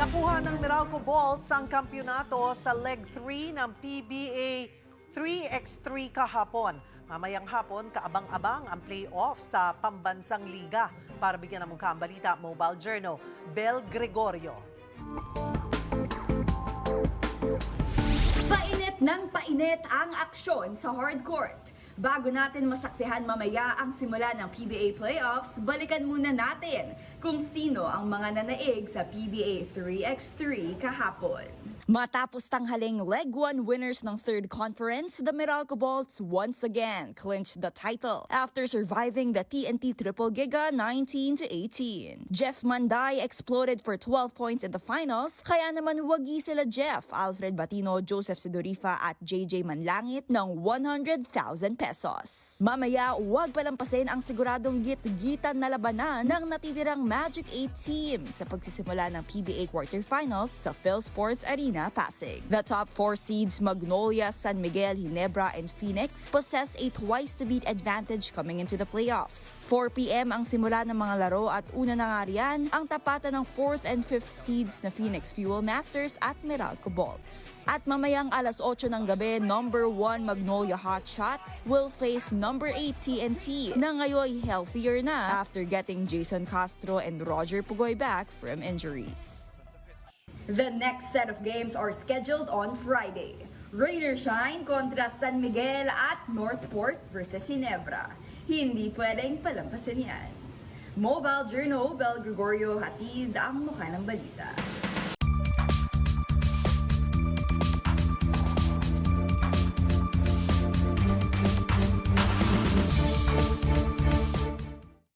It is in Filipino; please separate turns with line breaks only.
Nakuha ng Meralco Bolts ang kampeonato sa Leg 3 ng PBA 3x3 kahapon. Mamayang hapon, kaabang-abang ang playoff sa pambansang liga. Para bigyan ng mukha ang balita, Mobile Journal, Belle Gregorio.
Painit ng painit ang aksyon sa hardcourt. Bago natin masaksihan mamaya ang simula ng PBA playoffs, balikan muna natin kung sino ang mga nanaig sa PBA 3x3 kahapon. Matapos tanghaling Leg 1 winners ng third conference, the Meralco Bolts once again clinched the title after surviving the TNT Tropang Giga 19-18. Jeff Manday exploded for 12 points in the finals, kaya naman wagi sila Jeff, Alfred Batino, Joseph Sidorifa at JJ Manlangit ng 100,000 pesos. Mamaya, huwag palampasin ang siguradong git-gitan na labanan ng natitirang Magic 8 team sa pagsisimula ng PBA quarterfinals sa PhilSports Arena, Pasig. The top 4 seeds Magnolia, San Miguel, Ginebra, and Phoenix possess a twice-to-beat advantage coming into the playoffs. 4 p.m. ang simula ng mga laro at una na nga riyan ang tapatan ng 4th and 5th seeds na Phoenix Fuel Masters at Meralco Bolts. At mamayang alas 8 ng gabi, number 1 Magnolia Hotshots will face number 8 TNT na ngayon healthier na after getting Jason Castro and Roger Pugoy back from injuries. The next set of games are scheduled on Friday. Rain or Shine kontra San Miguel at Northport versus Ginebra. Hindi pwedeng palampasin yan. Mobile Journal, Belle Gregorio, hatid ang mukha ng balita.